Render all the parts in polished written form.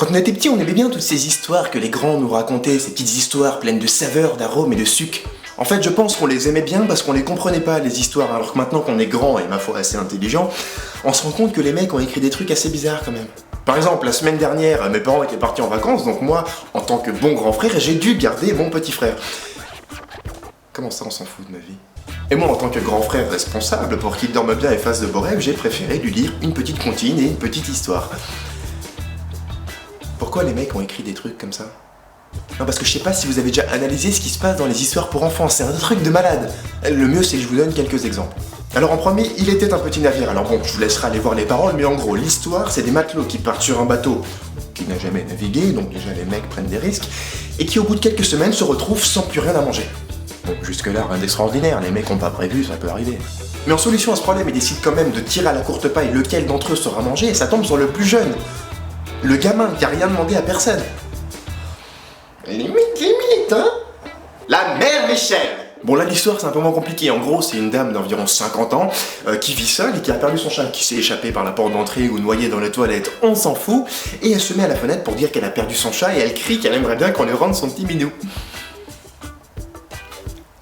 Quand on était petit, on aimait bien toutes ces histoires que les grands nous racontaient, ces petites histoires pleines de saveurs, d'arômes et de sucre. En fait, je pense qu'on les aimait bien parce qu'on les comprenait pas, les histoires, alors que maintenant qu'on est grand et ma foi assez intelligent, on se rend compte que les mecs ont écrit des trucs assez bizarres quand même. Par exemple, la semaine dernière, mes parents étaient partis en vacances, donc moi, en tant que bon grand frère, j'ai dû garder mon petit frère. Comment ça, on s'en fout de ma vie? Et moi, en tant que grand frère responsable, pour qu'il dorme bien et fasse de beaux rêves, j'ai préféré lui lire une petite comptine et une petite histoire. Pourquoi les mecs ont écrit des trucs comme ça? Non, parce que je sais pas si vous avez déjà analysé ce qui se passe dans les histoires pour enfants, c'est un truc de malade. Le mieux, c'est que je vous donne quelques exemples. Alors en premier, il était un petit navire. Alors bon, je vous laisserai aller voir les paroles, mais en gros, l'histoire, c'est des matelots qui partent sur un bateau qui n'a jamais navigué, donc déjà les mecs prennent des risques, et qui au bout de quelques semaines se retrouvent sans plus rien à manger. Bon, jusque-là, rien d'extraordinaire, les mecs ont pas prévu, ça peut arriver. Mais en solution à ce problème, ils décident quand même de tirer à la courte paille lequel d'entre eux sera mangé, et ça tombe sur le plus jeune. Le gamin qui a rien demandé à personne. Limite, hein? La mère Michel! Bon, là, l'histoire, c'est un peu moins compliqué. En gros, c'est une dame d'environ 50 ans qui vit seule et qui a perdu son chat, qui s'est échappé par la porte d'entrée ou noyé dans les toilettes, on s'en fout. Et elle se met à la fenêtre pour dire qu'elle a perdu son chat et elle crie qu'elle aimerait bien qu'on lui rende son petit minou.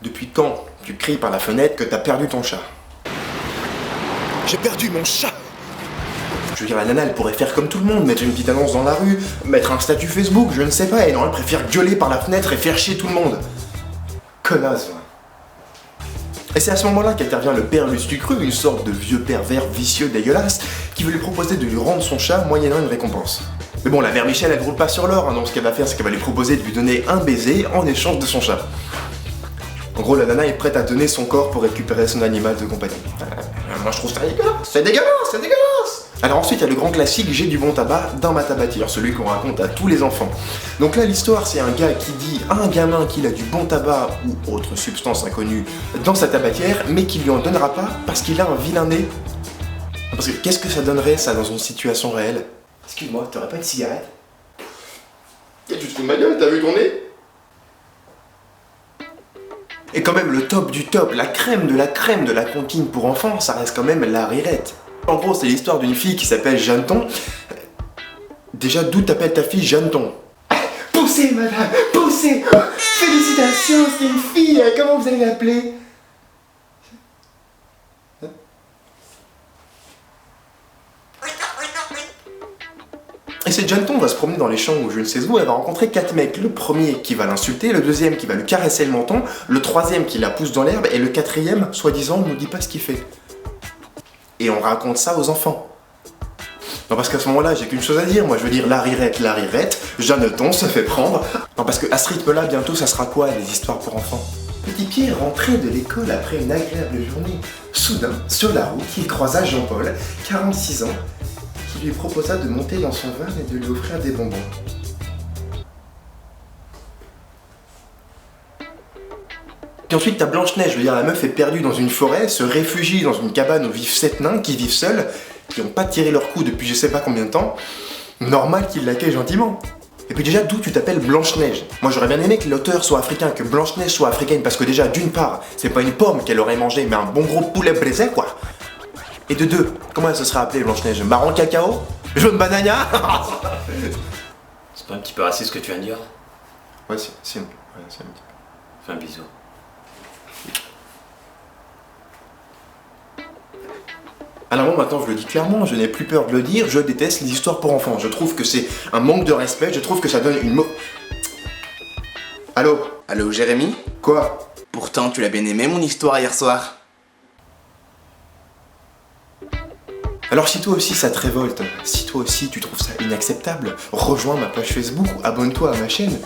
Depuis quand tu cries par la fenêtre que t'as perdu ton chat? J'ai perdu mon chat! Je veux dire, la nana, elle pourrait faire comme tout le monde, mettre une petite annonce dans la rue, mettre un statut Facebook, je ne sais pas, et non, elle préfère gueuler par la fenêtre et faire chier tout le monde. Connasse, va. Et c'est à ce moment-là qu'intervient le père Lustucru, une sorte de vieux pervers vicieux dégueulasse, qui veut lui proposer de lui rendre son chat moyennant une récompense. Mais bon, la mère Michel, elle roule pas sur l'or, hein, donc ce qu'elle va faire, c'est qu'elle va lui proposer de lui donner un baiser en échange de son chat. En gros, la nana est prête à donner son corps pour récupérer son animal de compagnie. Moi, je trouve ça dégueulasse, c'est dégueulasse, c'est dégueulasse! Alors ensuite, il y a le grand classique « J'ai du bon tabac dans ma tabatière », celui qu'on raconte à tous les enfants. Donc là, l'histoire, c'est un gars qui dit à un gamin qu'il a du bon tabac ou autre substance inconnue dans sa tabatière, mais qu'il lui en donnera pas parce qu'il a un vilain nez. Parce que qu'est-ce que ça donnerait, ça, dans une situation réelle? Excuse-moi, t'aurais pas une cigarette? Et tu te fous de ma gueule, t'as vu ton nez? Et quand même, le top du top, la crème de la comptine pour enfants, ça reste quand même la rirette. En gros, c'est l'histoire d'une fille qui s'appelle Jeanneton. Déjà, d'où t'appelles ta fille Jeanneton? Poussez, madame, poussez! Félicitations, c'est une fille, comment vous allez l'appeler? Et cette Jeanneton va se promener dans les champs ou je ne sais où, elle va rencontrer 4 mecs. Le premier qui va l'insulter, le deuxième qui va lui caresser le menton, le troisième qui la pousse dans l'herbe, et le quatrième, soi-disant, ne nous dit pas ce qu'il fait. Et on raconte ça aux enfants. Non, parce qu'à ce moment-là, j'ai qu'une chose à dire, moi je veux dire la rirette, Jeanneton se fait prendre. Non, parce qu'à ce rythme-là, bientôt ça sera quoi, les histoires pour enfants? Petit Pierre rentrait de l'école après une agréable journée. Soudain, sur la route, il croisa Jean-Paul, 46 ans, qui lui proposa de monter dans son van et de lui offrir des bonbons. Puis ensuite, t'as Blanche-Neige, je veux dire, la meuf est perdue dans une forêt, se réfugie dans une cabane où vivent 7 nains qui vivent seuls, qui n'ont pas tiré leur coup depuis je sais pas combien de temps. Normal qu'ils l'accueillent gentiment. Et puis déjà, d'où tu t'appelles Blanche-Neige? Moi, j'aurais bien aimé que l'auteur soit africain, que Blanche-Neige soit africaine, parce que déjà, d'une part, c'est pas une pomme qu'elle aurait mangé, mais un bon gros poulet braisé, quoi. Et de deux, comment elle se serait appelée Blanche-Neige? Marron cacao? Jaune banania? C'est pas un petit peu raciste ce que tu viens de dire? Ouais, c'est un petit peu. Fais un bisou. Alors moi maintenant je le dis clairement, je n'ai plus peur de le dire, je déteste les histoires pour enfants. Je trouve que c'est un manque de respect, je trouve que ça donne une Allô? Allô, Jérémy? Quoi? Pourtant, tu l'as bien aimé mon histoire hier soir. Alors si toi aussi ça te révolte, si toi aussi tu trouves ça inacceptable, rejoins ma page Facebook ou abonne-toi à ma chaîne.